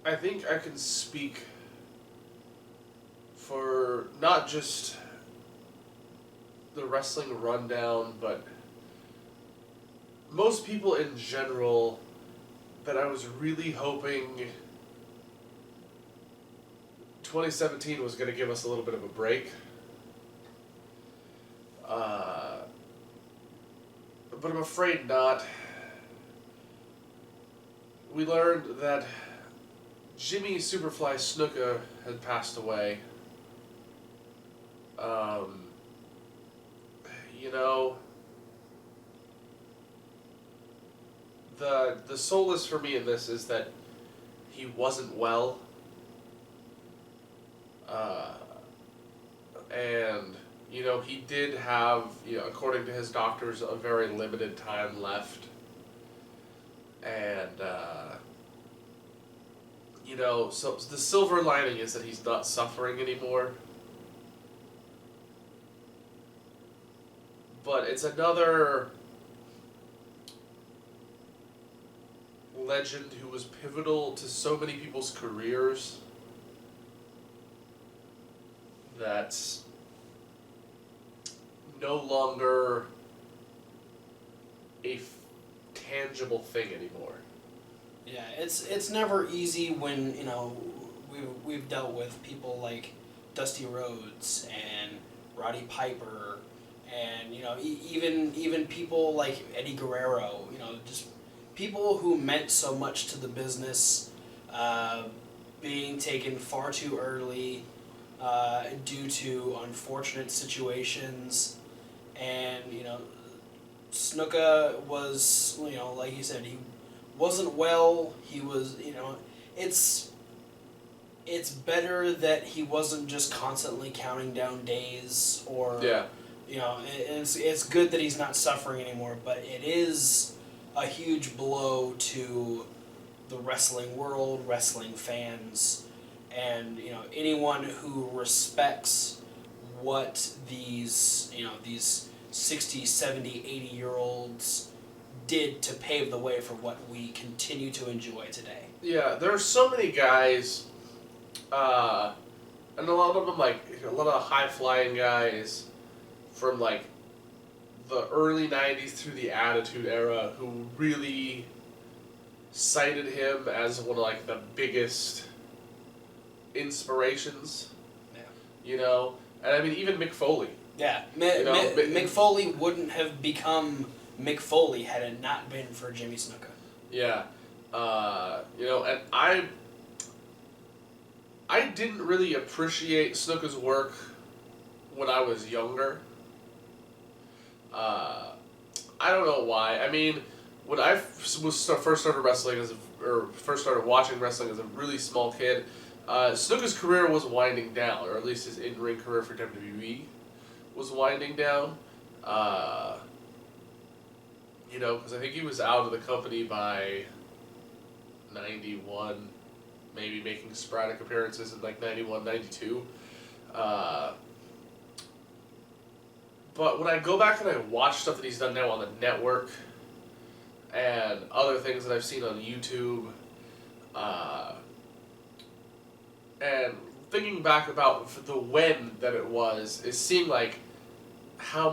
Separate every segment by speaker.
Speaker 1: I think I can speak for not just the wrestling rundown, but most people in general that I was really hoping 2017 was going to give us a little bit of a break. But I'm afraid not. We learned that Jimmy Superfly Snuka had passed away. You know, the solace for me in this is that he wasn't well. And, you know, he did have, you know, according to his doctors, a very limited time left. And, you know, so the silver lining is that he's not suffering anymore. But it's another legend who was pivotal to so many people's careers that's no longer a tangible thing anymore.
Speaker 2: Yeah, it's never easy when, you know, we've dealt with people like Dusty Rhodes and Roddy Piper, and, you know, even people like Eddie Guerrero, you know, just people who meant so much to the business, being taken far too early due to unfortunate situations. And, you know, Snuka was, you know, like you said, he wasn't well. He was, you know, it's better that he wasn't just constantly counting down days, or,
Speaker 1: Yeah.
Speaker 2: you know, it's good that he's not suffering anymore, but it is a huge blow to the wrestling world, wrestling fans, and, you know, anyone who respects what these, you know, these 60, 70, 80-year-olds did to pave the way for what we continue to enjoy today.
Speaker 1: Yeah, there are so many guys, and a lot of them, like, a lot of high-flying guys from, like, the early 90s through the Attitude Era who really cited him as one of, like, the biggest inspirations.
Speaker 2: Yeah.
Speaker 1: You know? And I mean, even Mick Foley.
Speaker 2: Yeah.
Speaker 1: You know,
Speaker 2: Mick Foley wouldn't have become Mick Foley had it not been for Jimmy Snuka.
Speaker 1: Yeah. You know, and I didn't really appreciate Snuka's work when I was younger. I don't know why. I mean, when I first started wrestling first started watching wrestling as a really small kid, Snuka's career was winding down, or at least his in-ring career for WWE was winding down. You know, because I think he was out of the company by 91, maybe making sporadic appearances in like 91, 92. But when I go back and I watch stuff that he's done now on the network and other things that I've seen on YouTube, and thinking back about the when that it was, is seeing like how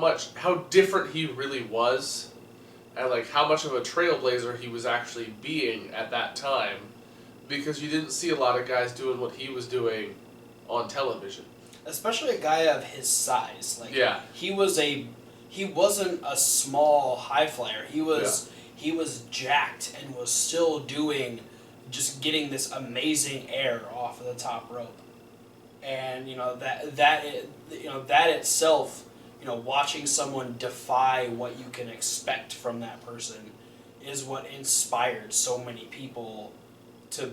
Speaker 1: different he really was, and like how much of a trailblazer he was actually being at that time, because you didn't see a lot of guys doing what he was doing on television.
Speaker 2: Especially a guy of his size. Like,
Speaker 1: yeah.
Speaker 2: He wasn't a small high flyer. He was jacked and was still just getting this amazing air off of the top rope. And, you know, that itself, you know, watching someone defy what you can expect from that person is what inspired so many people to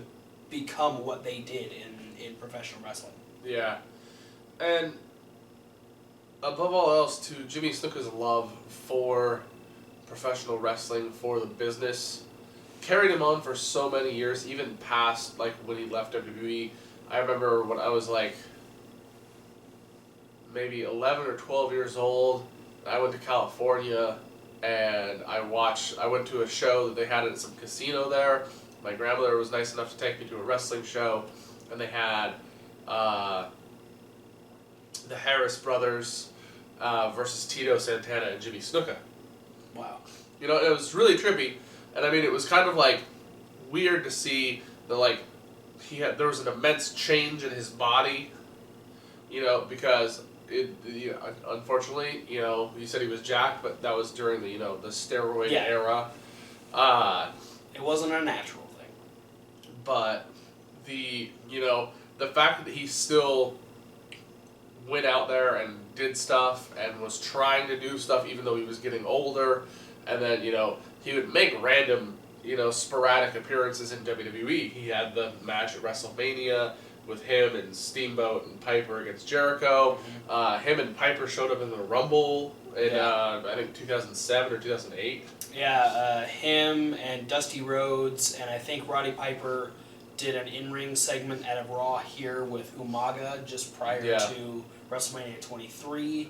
Speaker 2: become what they did in professional wrestling.
Speaker 1: Yeah. And above all else, to Jimmy Snuka's love for professional wrestling, for the business, carried him on for so many years, even past like when he left WWE. I remember when I was like maybe 11 or 12 years old, I went to California and I went to a show that they had at some casino there, my grandmother was nice enough to take me to a wrestling show, and they had the Harris brothers versus Tito Santana and Jimmy Snuka.
Speaker 2: Wow.
Speaker 1: You know, it was really trippy, and I mean, it was kind of like weird to see the like there was an immense change in his body. You know, because unfortunately, you know, he said he was jacked, but that was during the the steroid era.
Speaker 2: It wasn't a natural thing.
Speaker 1: But the fact that he still went out there and did stuff and was trying to do stuff even though he was getting older, and then he would make random sporadic appearances in WWE. He had the match at WrestleMania with him and Steamboat and Piper against Jericho. Him and Piper showed up in the Rumble in I think 2007 or 2008.
Speaker 2: Yeah, him and Dusty Rhodes, and I think Roddy Piper did an in-ring segment at a Raw here with Umaga just prior to WrestleMania 23.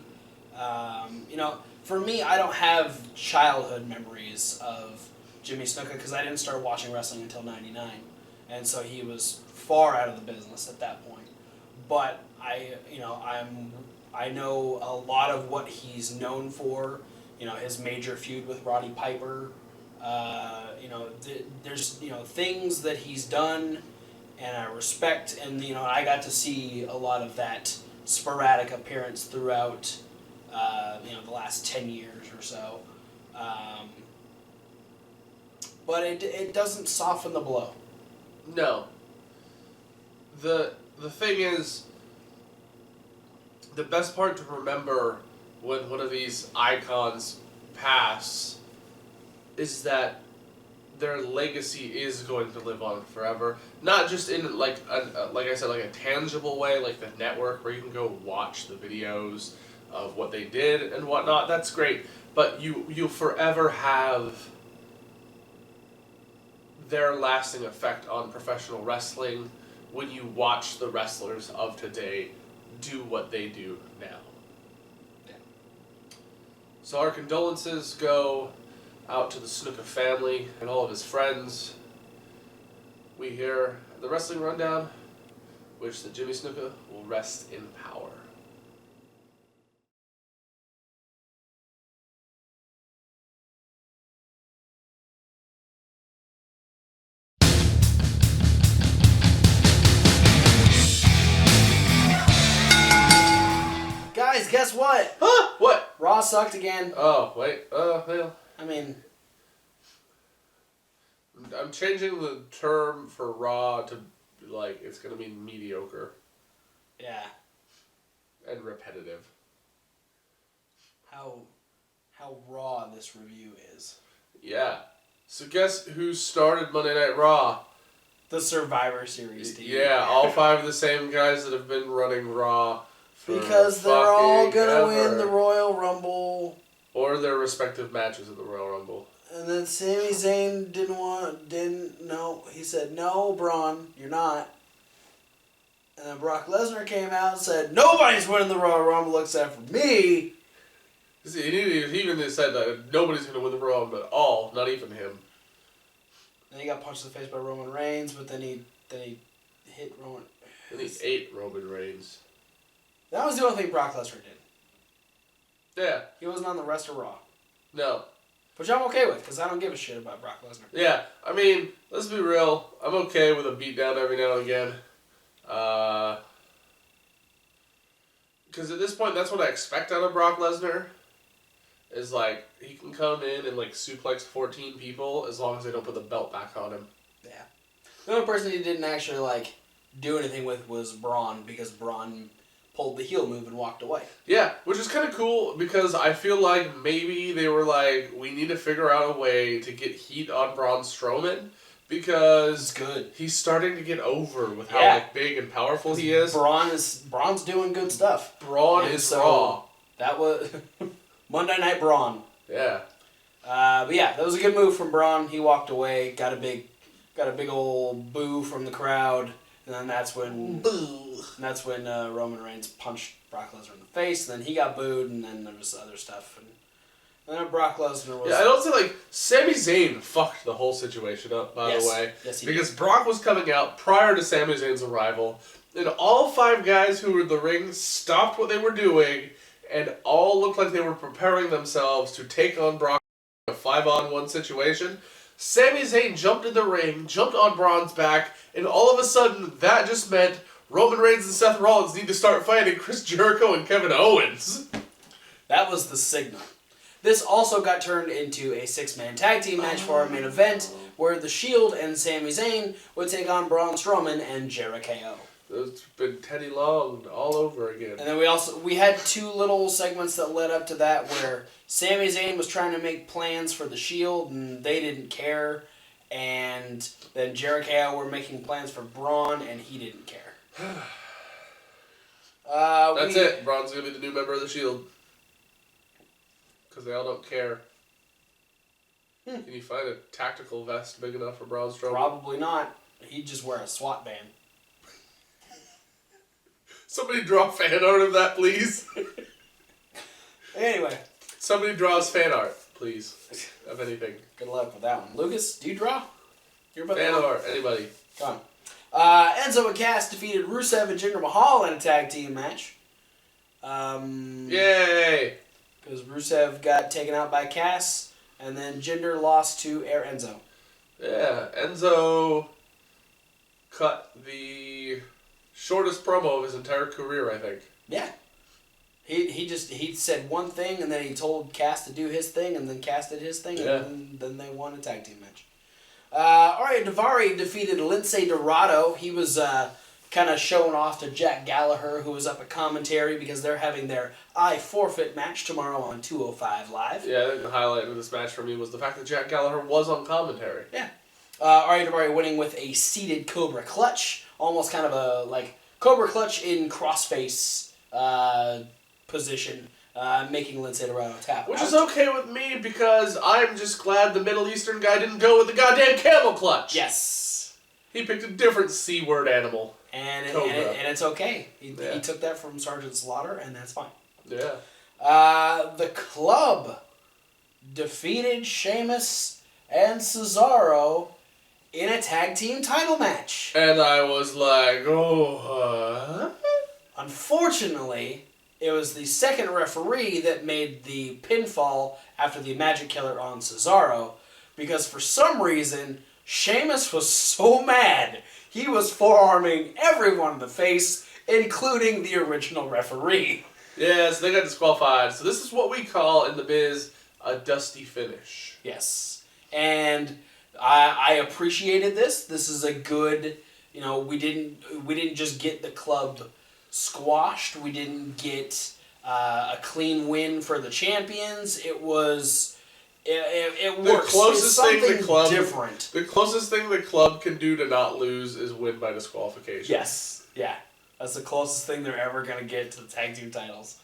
Speaker 2: For me, I don't have childhood memories of Jimmy Snuka because I didn't start watching wrestling until '99, and so he was far out of the business at that point. But I know a lot of what he's known for. His major feud with Roddy Piper. There's things that he's done, and I respect, and I got to see a lot of that sporadic appearance throughout the last 10 years or so. But it doesn't soften the blow.
Speaker 1: No. The thing is, the best part to remember when one of these icons pass is that their legacy is going to live on forever. Not just in like I said, like a tangible way, like the network where you can go watch the videos of what they did and whatnot. That's great, but you'll forever have their lasting effect on professional wrestling when you watch the wrestlers of today do what they do now.
Speaker 2: Yeah.
Speaker 1: So our condolences go out to the Snuka family and all of his friends. We here at the Wrestling Rundown wish that Jimmy Snuka will rest in power.
Speaker 2: Guys, guess what?
Speaker 1: Huh? What?
Speaker 2: Raw sucked again.
Speaker 1: Oh, wait. Well.
Speaker 2: I mean,
Speaker 1: I'm changing the term for Raw to, like, it's going to be mediocre.
Speaker 2: yeah.
Speaker 1: And repetitive.
Speaker 2: How raw this review is.
Speaker 1: Yeah. So guess who started Monday Night Raw?
Speaker 2: The Survivor Series team.
Speaker 1: Yeah, all 5 of the same guys that have been running Raw for
Speaker 2: because they're all gonna
Speaker 1: ever.
Speaker 2: win the Royal Rumble.
Speaker 1: Or their respective matches at the Royal Rumble.
Speaker 2: And then Sami Zayn he said, no, Braun, you're not. And then Brock Lesnar came out and said, nobody's winning the Royal Rumble except for me.
Speaker 1: See, he even said that nobody's going to win the Royal Rumble at all, not even him.
Speaker 2: Then he got punched in the face by Roman Reigns, but then he hit Roman.
Speaker 1: And he ate Roman Reigns.
Speaker 2: That was the only thing Brock Lesnar did.
Speaker 1: Yeah.
Speaker 2: He wasn't on the rest of Raw.
Speaker 1: No.
Speaker 2: Which I'm okay with, because I don't give a shit about Brock Lesnar.
Speaker 1: Yeah, I mean, let's be real. I'm okay with a beatdown every now and again. Because at this point, that's what I expect out of Brock Lesnar. Is like, he can come in and like suplex 14 people as long as they don't put the belt back on him.
Speaker 2: Yeah. The only person he didn't actually like do anything with was Braun, because Braun pulled the heel move and walked away.
Speaker 1: Yeah, which is kind of cool because I feel like maybe they were like, we need to figure out a way to get heat on Braun Strowman because
Speaker 2: it's good.
Speaker 1: He's starting to get over with how like, big and powerful he is.
Speaker 2: Braun's doing good stuff.
Speaker 1: Braun is raw.
Speaker 2: That was Monday Night Braun.
Speaker 1: Yeah.
Speaker 2: But yeah, that was a good move from Braun. He walked away, got a big old boo from the crowd, and then that's when Roman Reigns punched Brock Lesnar in the face. And then he got booed, and then there was other stuff, and And then Brock Lesnar was...
Speaker 1: Yeah, I don't say, like, Sami Zayn fucked the whole situation up, by the way.
Speaker 2: Yes, he
Speaker 1: because
Speaker 2: did.
Speaker 1: Brock was coming out prior to Sami Zayn's arrival, and all 5 guys who were in the ring stopped what they were doing, and all looked like they were preparing themselves to take on Brock in a 5-on-1 situation. Sami Zayn jumped in the ring, jumped on Braun's back, and all of a sudden, that just meant Roman Reigns and Seth Rollins need to start fighting Chris Jericho and Kevin Owens.
Speaker 2: That was the signal. This also got turned into a 6-man tag team match for our main event, where The Shield and Sami Zayn would take on Braun Strowman and Jericho.
Speaker 1: It's been Teddy Long all over again.
Speaker 2: And then we had 2 little segments that led up to that, where Sami Zayn was trying to make plans for The Shield, and they didn't care. And then Jericho were making plans for Braun, and he didn't care.
Speaker 1: That's it. Braun's going to be the new member of The Shield. Because they all don't care. Can you find a tactical vest big enough for Braun Strowman?
Speaker 2: Probably not. He'd just wear a SWAT band.
Speaker 1: Somebody draw fan art of that, please.
Speaker 2: Anyway.
Speaker 1: Somebody draws fan art, please. Of anything.
Speaker 2: Good luck with that one. Lucas, do you draw? You're about
Speaker 1: fan art, anybody.
Speaker 2: Come on. Enzo and Cass defeated Rusev and Jinder Mahal in a tag team match.
Speaker 1: Yay!
Speaker 2: Because Rusev got taken out by Cass, and then Jinder lost to Enzo.
Speaker 1: Yeah, Enzo cut the shortest promo of his entire career, I think.
Speaker 2: Yeah. He said one thing, and then he told Cass to do his thing, and then Cass did his thing, and then they won a tag team match. Alright, Daivari defeated Lince Dorado. He was kind of showing off to Jack Gallagher, who was up at commentary, because they're having their I Forfeit match tomorrow on 205 Live.
Speaker 1: Yeah, I think the highlight of this match for me was the fact that Jack Gallagher was on commentary.
Speaker 2: Yeah. Alright, Daivari winning with a seated Cobra Clutch. Almost kind of a, like, Cobra Clutch in crossface position, making Lince Dorado tap
Speaker 1: Which
Speaker 2: out.
Speaker 1: is okay with me, because I'm just glad the Middle Eastern guy didn't go with the goddamn camel clutch.
Speaker 2: Yes.
Speaker 1: He picked a different C-word animal.
Speaker 2: And
Speaker 1: Cobra.
Speaker 2: and it's okay. He took that from Sergeant Slaughter, and that's fine.
Speaker 1: Yeah.
Speaker 2: The Club defeated Sheamus and Cesaro in a tag team title match.
Speaker 1: And I was like, oh,
Speaker 2: Unfortunately, it was the second referee that made the pinfall after the Magic Killer on Cesaro, because for some reason, Sheamus was so mad, he was forearming everyone in the face, including the original referee.
Speaker 1: Yeah, so they got disqualified. So this is what we call in the biz a dusty finish.
Speaker 2: Yes. And I appreciated this. This is a good, we didn't just get the Club squashed. We didn't get a clean win for the champions. It was it works.
Speaker 1: The closest thing the Club
Speaker 2: different.
Speaker 1: The closest thing the Club can do to not lose is win by disqualification.
Speaker 2: Yes. Yeah. That's the closest thing they're ever gonna get to the tag team titles.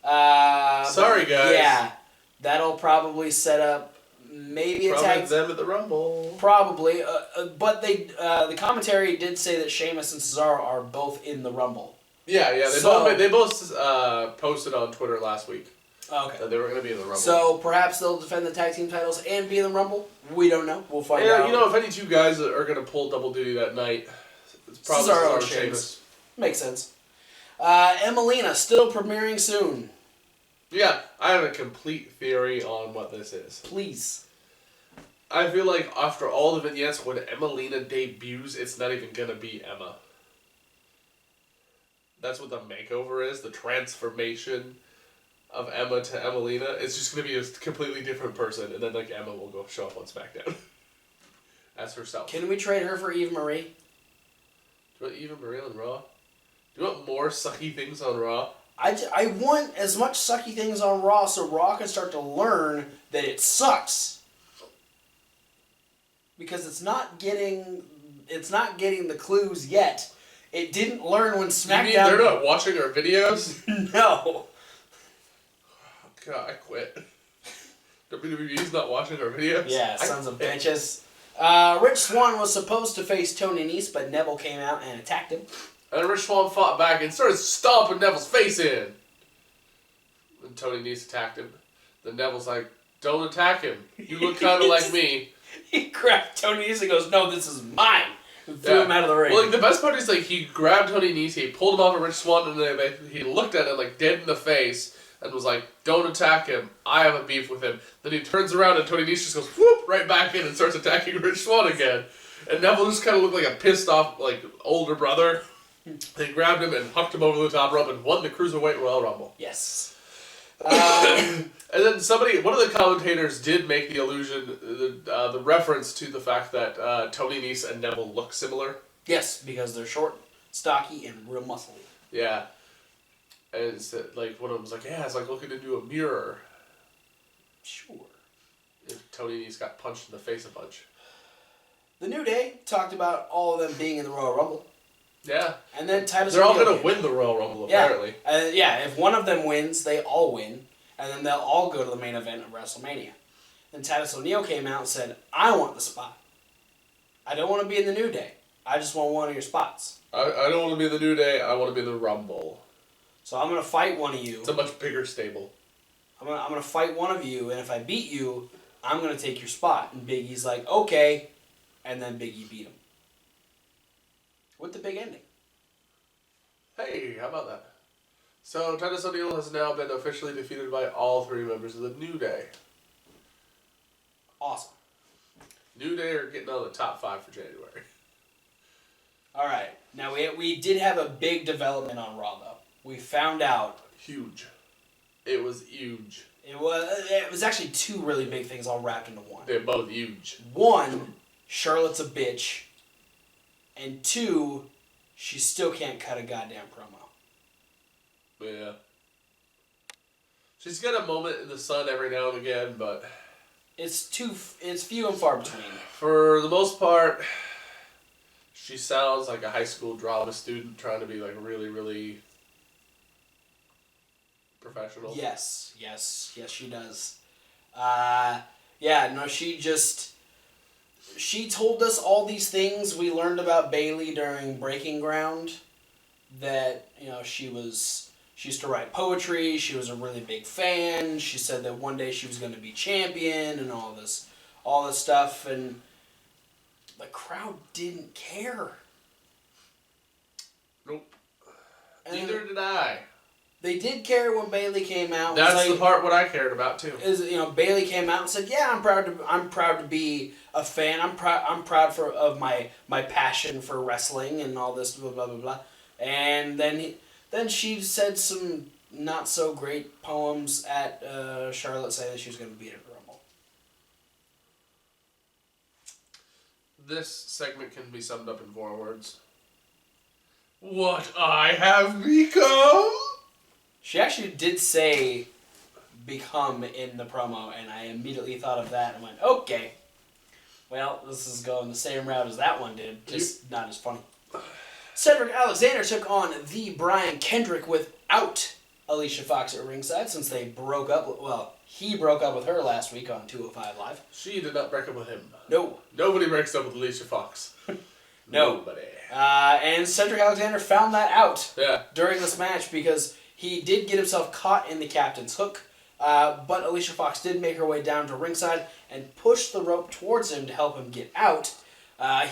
Speaker 1: Sorry, guys.
Speaker 2: Yeah. That'll probably set up maybe a tag
Speaker 1: them at the Rumble.
Speaker 2: Probably, but the commentary did say that Sheamus and Cesaro are both in the Rumble.
Speaker 1: Yeah. They both posted on Twitter last week.
Speaker 2: Okay.
Speaker 1: That they were going to be in the Rumble.
Speaker 2: So perhaps they'll defend the tag team titles and be in the Rumble. We don't know. We'll find out.
Speaker 1: If any 2 guys are going to pull double duty that night, it's probably
Speaker 2: Cesaro and
Speaker 1: Sheamus.
Speaker 2: Makes sense. Emelina still premiering soon.
Speaker 1: Yeah, I have a complete theory on what this is.
Speaker 2: Please.
Speaker 1: I feel like after all the vignettes, when Emelina debuts, it's not even going to be Emma. That's what the makeover is, the transformation of Emma to Emelina. It's just going to be a completely different person, and then Emma will go show up on SmackDown as herself.
Speaker 2: Can we trade her for Eve Marie?
Speaker 1: Do you want Eva Marie on Raw? Do you want more sucky things on Raw?
Speaker 2: I want as much sucky things on Raw so Raw can start to learn that it sucks. Because it's not getting the clues yet. It didn't learn when SmackDown...
Speaker 1: You mean they're not watching our videos?
Speaker 2: No.
Speaker 1: God, I quit. WWE's not watching our videos?
Speaker 2: Yeah, sons of bitches. Rich Swann was supposed to face Tony Nese, but Neville came out and attacked him.
Speaker 1: And Rich Swann fought back and started stomping Neville's face in. And Tony Nese attacked him. Then Neville's like, Don't attack him. You look kind of like me.
Speaker 2: He grabbed Tony Nese and goes, no, this is mine. And threw him out of the ring.
Speaker 1: Well, like, the best part is, like, he grabbed Tony Nese, he pulled him off of Rich Swann, and then he looked at him, like, dead in the face, and was like, don't attack him. I have a beef with him. Then he turns around, and Tony Nese just goes, whoop, right back in and starts attacking Rich Swann again. And Neville just kind of looked like a pissed off, like, older brother. They grabbed him and hucked him over the top rope and won the Cruiserweight Royal Rumble.
Speaker 2: Yes.
Speaker 1: And then one of the commentators did make the allusion, the reference to the fact that Tony Nese and Neville look similar.
Speaker 2: Yes, because they're short, stocky, and real muscly.
Speaker 1: Yeah. And it's like, one of them was like, yeah, it's like looking into a mirror.
Speaker 2: Sure.
Speaker 1: If Tony Nese got punched in the face a bunch.
Speaker 2: The New Day talked about all of them being in the Royal Rumble.
Speaker 1: Yeah.
Speaker 2: And then Titus
Speaker 1: They're all
Speaker 2: O'Neil
Speaker 1: going to win the Royal Rumble, apparently.
Speaker 2: Yeah, if one of them wins, they all win. And then they'll all go to the main event of WrestleMania. Then Titus O'Neil came out and said, I want the spot. I don't want to be in the New Day. I just want one of your spots.
Speaker 1: I don't want to be in the New Day. I want to be in the Rumble.
Speaker 2: So I'm going to fight one of you.
Speaker 1: It's a much bigger stable.
Speaker 2: I'm gonna fight one of you, and if I beat you, I'm going to take your spot. And Big E's like, okay. And then Big E beat him. With the big ending.
Speaker 1: Hey, how about that? So, Titus O'Neil has now been officially defeated by all 3 members of the New Day.
Speaker 2: Awesome.
Speaker 1: New Day are getting on the top 5 for January.
Speaker 2: Alright. Now, we did have a big development on Raw, though. We found out.
Speaker 1: Huge. It was huge.
Speaker 2: It was actually 2 really big things all wrapped into one.
Speaker 1: They're both huge.
Speaker 2: 1, Charlotte's a bitch. And 2, she still can't cut a goddamn promo.
Speaker 1: Yeah. She's got a moment in the sun every now and again, but
Speaker 2: it's few and far between.
Speaker 1: For the most part, she sounds like a high school drama student trying to be like really, really professional.
Speaker 2: Yes, she does. She told us all these things we learned about Bayley during Breaking Ground. That, she used to write poetry, she was a really big fan, she said that one day she was going to be champion and all this stuff, and the crowd didn't care.
Speaker 1: Nope. Neither did I.
Speaker 2: They did care when Bayley came out.
Speaker 1: That's the part what I cared about too.
Speaker 2: Bayley came out and said, "Yeah, I'm proud to be a fan. I'm proud of my passion for wrestling and all this blah blah blah blah." And then she said some not so great poems at Charlotte, saying that she was going to beat her at Rumble.
Speaker 1: This segment can be summed up in 4 words. What I have become.
Speaker 2: She actually did say "become" in the promo, and I immediately thought of that and went, okay, well, this is going the same route as that one did, just not as funny. Cedric Alexander took on the Brian Kendrick without Alicia Fox at ringside since they broke up. Well, he broke up with her last week on 205 Live.
Speaker 1: She did not break up with him.
Speaker 2: No.
Speaker 1: Nobody breaks up with Alicia Fox.
Speaker 2: No.
Speaker 1: Nobody.
Speaker 2: And Cedric Alexander found that out during this match because he did get himself caught in the captain's hook, but Alicia Fox did make her way down to ringside and push the rope towards him to help him get out.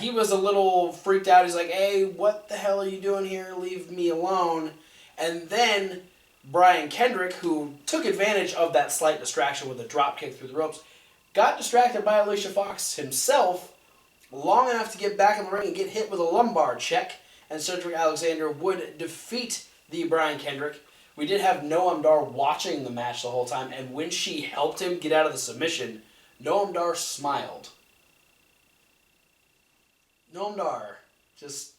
Speaker 2: He was a little freaked out. He's like, hey, what the hell are you doing here? Leave me alone. And then Brian Kendrick, who took advantage of that slight distraction with a drop kick through the ropes, got distracted by Alicia Fox himself long enough to get back in the ring and get hit with a lumbar check, and Cedric Alexander would defeat the Brian Kendrick. We did have Noam Dar watching the match the whole time, and when she helped him get out of the submission, Noam Dar smiled. Noam Dar, just...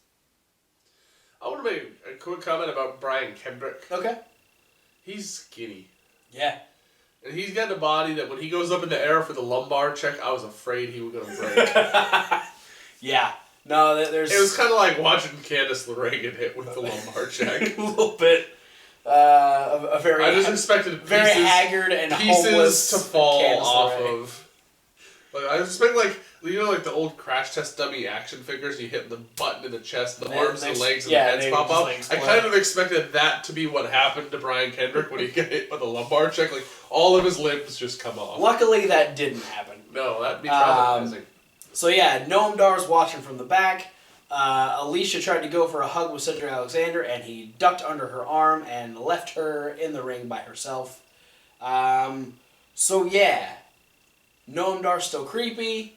Speaker 1: I want to make a quick comment about Brian Kendrick.
Speaker 2: Okay.
Speaker 1: He's skinny.
Speaker 2: Yeah.
Speaker 1: And he's got a body that when he goes up in the air for the lumbar check, I was afraid he was going to break.
Speaker 2: Yeah. No, there's...
Speaker 1: It was kind of like watching Candice LeRae get hit with the lumbar check.
Speaker 2: A little bit. A very...
Speaker 1: I just expected
Speaker 2: very haggard and
Speaker 1: pieces
Speaker 2: homeless
Speaker 1: to fall
Speaker 2: Candice
Speaker 1: off
Speaker 2: LeRae.
Speaker 1: of... Like, I expect, like, You know, like the old crash test dummy action figures, you hit the button in the chest, the
Speaker 2: And
Speaker 1: arms
Speaker 2: they-
Speaker 1: and legs and
Speaker 2: yeah,
Speaker 1: the heads
Speaker 2: they
Speaker 1: pop
Speaker 2: just,
Speaker 1: up.
Speaker 2: like,
Speaker 1: I
Speaker 2: explode.
Speaker 1: kind of expected that to be what happened to Brian Kendrick when he got hit with a lumbar check. Like, all of his limbs just come off.
Speaker 2: Luckily, that didn't happen.
Speaker 1: No, that'd be traumatizing.
Speaker 2: So yeah, Noam Dar's watching from the back. Alicia tried to go for a hug with Cedric Alexander, and he ducked under her arm and left her in the ring by herself. So yeah, Noam Dar's still creepy.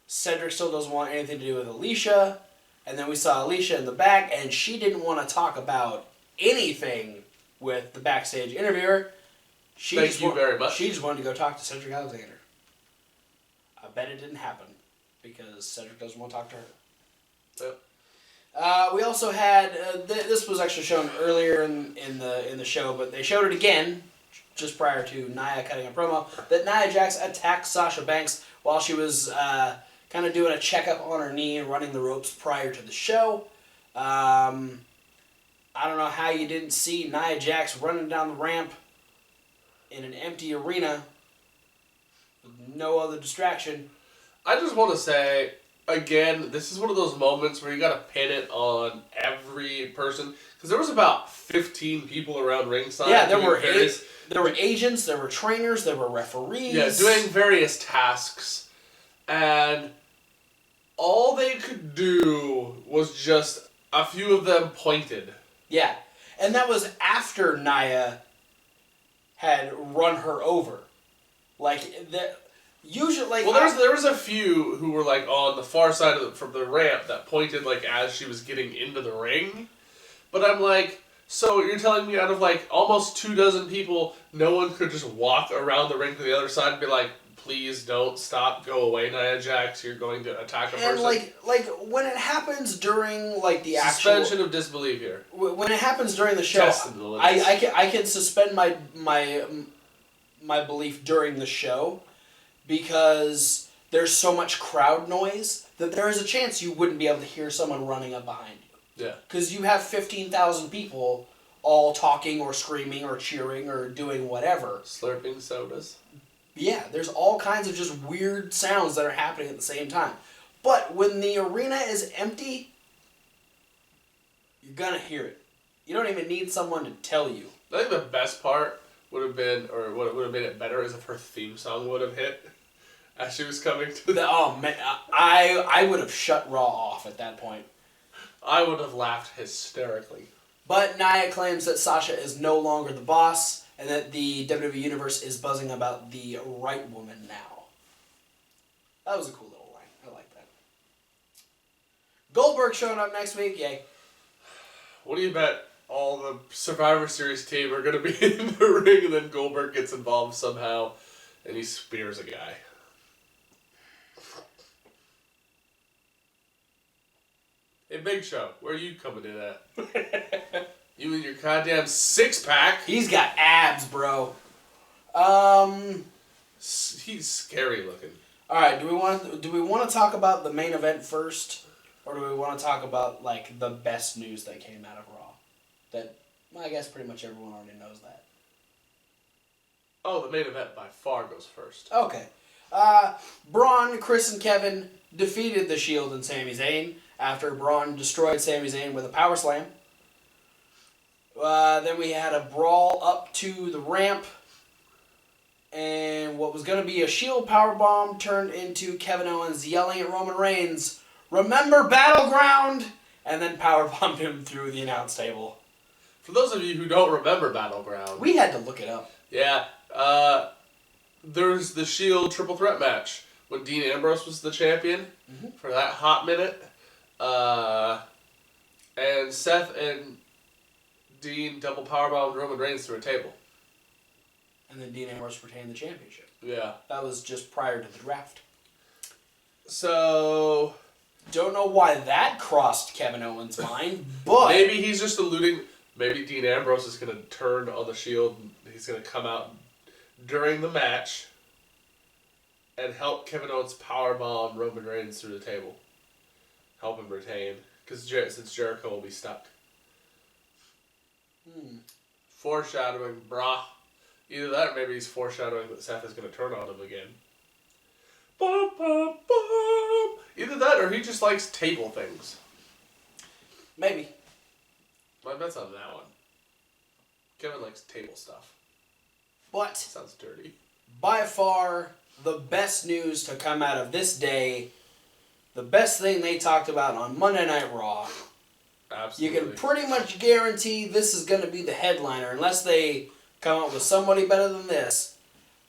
Speaker 2: Cedric still doesn't want anything to do with Alicia. And then we saw Alicia in the back, and she didn't want to talk about anything with the backstage interviewer.
Speaker 1: Thank you very much.
Speaker 2: She just wanted to go talk to Cedric Alexander. I bet it didn't happen because Cedric doesn't want to talk to her.
Speaker 1: Yep.
Speaker 2: We also had this was actually shown earlier in the show, but they showed it again just prior to Nia cutting a promo that Nia Jax attacked Sasha Banks while she was kind of doing a checkup on her knee and running the ropes prior to the show. I don't know how you didn't see Nia Jax running down the ramp in an empty arena with no other distraction.
Speaker 1: I just want to say, again, this is one of those moments where you got to pin it on every person. Because there was about 15 people around ringside.
Speaker 2: Yeah, there were agents, there were trainers, there were referees.
Speaker 1: Yeah, doing various tasks. And all they could do was just a few of them pointed.
Speaker 2: Yeah, and that was after Nia had run her over. Like, usually, like...
Speaker 1: Well, there was a few who were, like, on the far side from the ramp that pointed, like, as she was getting into the ring. But I'm like, so you're telling me out of, like, almost 24 people, no one could just walk around the ring to the other side and be like, please don't stop, go away, Nia Jax, you're going to attack a person?
Speaker 2: And, like when it happens during, like, the
Speaker 1: Suspension of disbelief here.
Speaker 2: When it happens during the show, I can suspend my belief during the show because there's so much crowd noise that there is a chance you wouldn't be able to hear someone running up behind you.
Speaker 1: Yeah.
Speaker 2: Because you have 15,000 people all talking or screaming or cheering or doing whatever.
Speaker 1: Slurping sodas.
Speaker 2: Yeah, there's all kinds of just weird sounds that are happening at the same time. But when the arena is empty, you're gonna hear it. You don't even need someone to tell you.
Speaker 1: I think the best part would have been, or what would have made it better, is if her theme song would have hit as she was coming to the...
Speaker 2: Oh man, I would have shut Raw off at that point.
Speaker 1: I would have laughed hysterically.
Speaker 2: But Nia claims that Sasha is no longer the boss and that the WWE Universe is buzzing about the right woman now. That was a cool little line. I like that. Goldberg showing up next week, yay.
Speaker 1: What do you bet all the Survivor Series team are going to be in the ring and then Goldberg gets involved somehow and he spears a guy? Hey, Big Show, where are you coming in at? You and your goddamn six-pack.
Speaker 2: He's got abs, bro.
Speaker 1: He's scary looking.
Speaker 2: All right, do we want to talk about the main event first, or do we want to talk about like the best news that came out of Raw? That, well, I guess pretty much everyone already knows that.
Speaker 1: Oh, the main event by far goes first.
Speaker 2: Okay. Braun, Chris, and Kevin defeated The Shield and Sami Zayn after Braun destroyed Sami Zayn with a power slam. Then we had a brawl up to the ramp, and what was going to be a Shield powerbomb turned into Kevin Owens yelling at Roman Reigns, "Remember Battleground!" and then powerbombed him through the announce table.
Speaker 1: For those of you who don't remember Battleground...
Speaker 2: We had to look it up.
Speaker 1: Yeah, there's the Shield triple threat match when Dean Ambrose was the champion for that hot minute. And Seth and Dean double powerbombed Roman Reigns through a table.
Speaker 2: And then Dean Ambrose retained the championship.
Speaker 1: Yeah.
Speaker 2: That was just prior to the draft.
Speaker 1: So...
Speaker 2: Don't know why that crossed Kevin Owens' mind, but...
Speaker 1: Maybe he's just alluding... Maybe Dean Ambrose is going to turn on the Shield and he's going to come out during the match and help Kevin Owens powerbomb Roman Reigns through the table. Help him retain. Because since Jericho will be stuck. Foreshadowing, brah. Either that or maybe he's foreshadowing that Seth is going to turn on him again. Bum, bum, bum. Either that or he just likes table things.
Speaker 2: Maybe.
Speaker 1: My bet's on that one. Kevin likes table stuff.
Speaker 2: But
Speaker 1: Sounds dirty.
Speaker 2: by far the best news to come out of this day, the best thing they talked about on Monday Night Raw.
Speaker 1: Absolutely.
Speaker 2: You can pretty much guarantee this is going to be the headliner unless they come up with somebody better than this.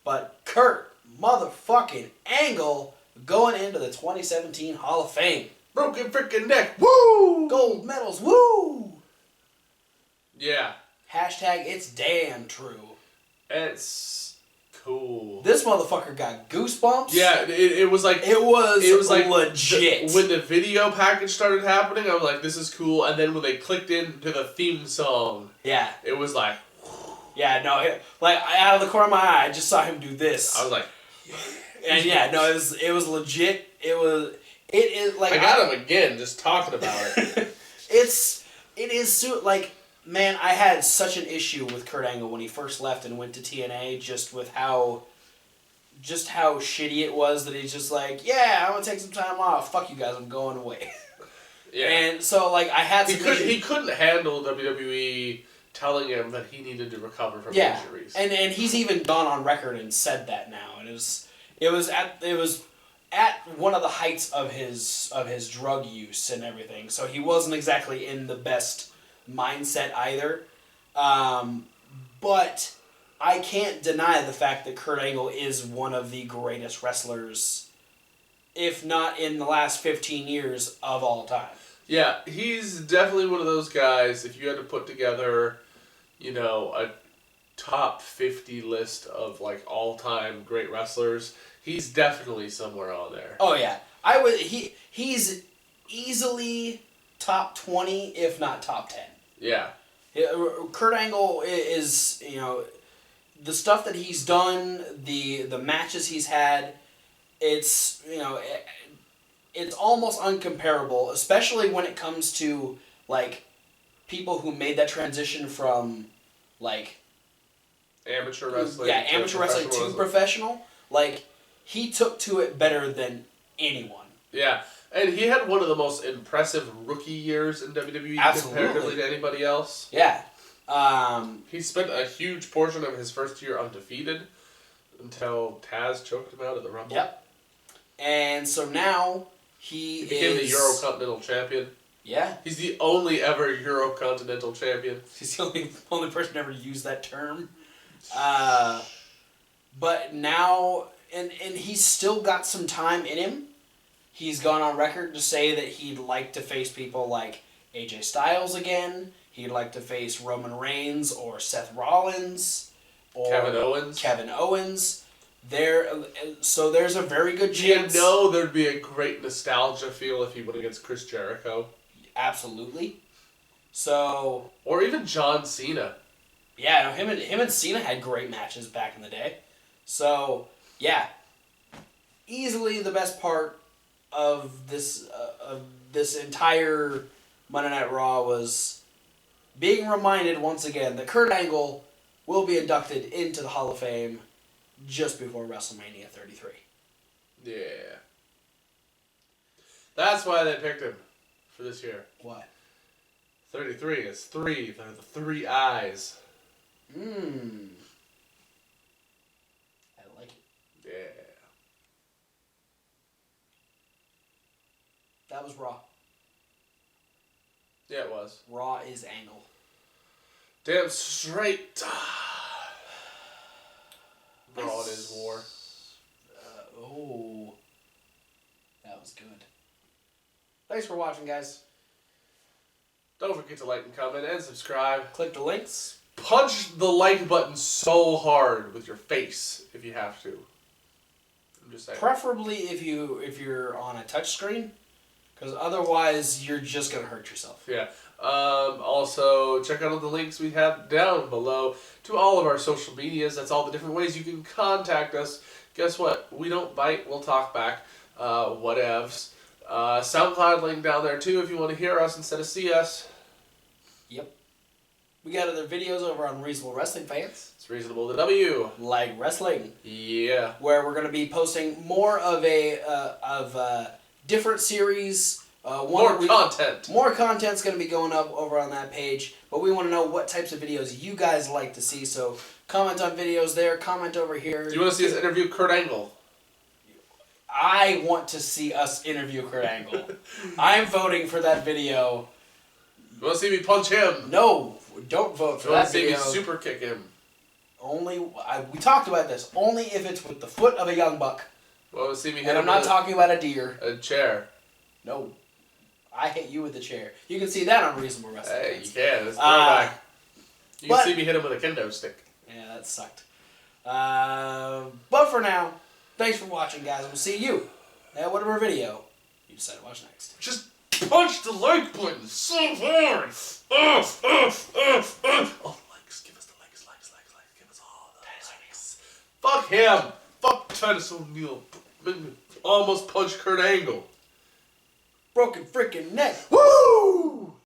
Speaker 2: But Kurt motherfucking Angle going into the 2017 Hall of Fame.
Speaker 1: Broken freaking neck. Woo!
Speaker 2: Gold medals. Woo!
Speaker 1: Yeah.
Speaker 2: Hashtag it's damn true.
Speaker 1: It's cool.
Speaker 2: This motherfucker got goosebumps.
Speaker 1: Yeah, it was like...
Speaker 2: It was like legit.
Speaker 1: When the video package started happening, I was like, this is cool. And then when they clicked into the theme song,
Speaker 2: yeah,
Speaker 1: it was like...
Speaker 2: Yeah, no, like, out of the corner of my eye, I just saw him do this.
Speaker 1: I was like...
Speaker 2: And yeah, no, it was legit. It is like...
Speaker 1: I got him again, just talking about it.
Speaker 2: It is, like... Man, I had such an issue with Kurt Angle when he first left and went to TNA, just with how shitty it was that he's just like, yeah, I'm gonna take some time off. Fuck you guys, I'm going away.
Speaker 1: Yeah.
Speaker 2: And so, like, I had some issues.
Speaker 1: He couldn't handle WWE telling him that he needed to recover from injuries.
Speaker 2: And he's even gone on record and said that now. And it was at one of the heights of his drug use and everything. So he wasn't exactly in the best mindset either, but I can't deny the fact that Kurt Angle is one of the greatest wrestlers, if not in the last 15 years, of all time.
Speaker 1: Yeah, he's definitely one of those guys, if you had to put together, a top 50 list of, like, all-time great wrestlers, he's definitely somewhere on there.
Speaker 2: Oh, yeah. He's easily top 20, if not top 10.
Speaker 1: Yeah.
Speaker 2: Kurt Angle is, the stuff that he's done, the matches he's had, it's, it's almost uncomparable, especially when it comes to, like, people who made that transition from, like...
Speaker 1: Amateur wrestling.
Speaker 2: Yeah, amateur wrestling to professional. Like, he took to it better than anyone.
Speaker 1: Yeah. And he had one of the most impressive rookie years in WWE comparatively to anybody else.
Speaker 2: Yeah.
Speaker 1: He spent a huge portion of his first year undefeated until Taz choked him out at the Rumble.
Speaker 2: Yep. And so now he
Speaker 1: became the Euro-Continental Champion.
Speaker 2: Yeah.
Speaker 1: He's the only ever Euro-Continental Champion.
Speaker 2: He's the only person to ever use that term. But now, and he's still got some time in him. He's gone on record to say that he'd like to face people like AJ Styles again. He'd like to face Roman Reigns or Seth Rollins or Kevin Owens. So there's a very good chance.
Speaker 1: There'd be a great nostalgia feel if he went against Chris Jericho.
Speaker 2: Absolutely. So.
Speaker 1: Or even John Cena.
Speaker 2: Yeah, him and Cena had great matches back in the day. So yeah, easily the best part of this entire Monday Night Raw was being reminded once again that Kurt Angle will be inducted into the Hall of Fame just before WrestleMania 33.
Speaker 1: Yeah. That's why they picked him for this year.
Speaker 2: What?
Speaker 1: 33 is 3. They're the 3 eyes.
Speaker 2: I like it.
Speaker 1: Yeah.
Speaker 2: That was Raw.
Speaker 1: Yeah, it was.
Speaker 2: Raw is Angle.
Speaker 1: Damn straight. Raw is War.
Speaker 2: That was good. Thanks for watching, guys.
Speaker 1: Don't forget to like and comment and subscribe.
Speaker 2: Click the links.
Speaker 1: Punch the like button so hard with your face if you have to. I'm just saying.
Speaker 2: Preferably if you're on a touch screen, because otherwise you're just gonna hurt yourself.
Speaker 1: Yeah. Also, check out all the links we have down below to all of our social medias. That's all the different ways you can contact us. Guess what? We don't bite. We'll talk back. Whatevs. SoundCloud link down there too if you want to hear us instead of see us.
Speaker 2: Yep. We got other videos over on Reasonable Wrestling Fans.
Speaker 1: It's reasonable to W.
Speaker 2: Like wrestling.
Speaker 1: Yeah.
Speaker 2: Where we're going to be posting more of a different series.
Speaker 1: More content.
Speaker 2: More content's going to be going up over on that page. But we want to know what types of videos you guys like to see. So comment on videos there. Comment over here.
Speaker 1: Do you want to see us interview Kurt Angle?
Speaker 2: I want to see us interview Kurt Angle. I'm voting for that video.
Speaker 1: You want to see me punch him?
Speaker 2: No, don't vote for that video.
Speaker 1: You want to see me super kick him?
Speaker 2: We talked about this. Only if it's with the foot of a young buck.
Speaker 1: You want to see me hit
Speaker 2: And
Speaker 1: him
Speaker 2: I'm not
Speaker 1: with
Speaker 2: talking about a deer.
Speaker 1: a chair?
Speaker 2: No. I hit you with the chair. You can see that on Reasonable Wrestling.
Speaker 1: Hey, you can. It's throwback. You can see me hit him with a kendo stick.
Speaker 2: Yeah, that sucked. But for now, thanks for watching, guys. We'll see you at whatever video you decide to watch next.
Speaker 1: Just punch the like button so hard. Oh, likes. Give us the likes. Give us all the likes. Fuck him. Fuck Titus O'Neil. Almost punched Kurt Angle.
Speaker 2: Broken freaking neck.
Speaker 1: Woo!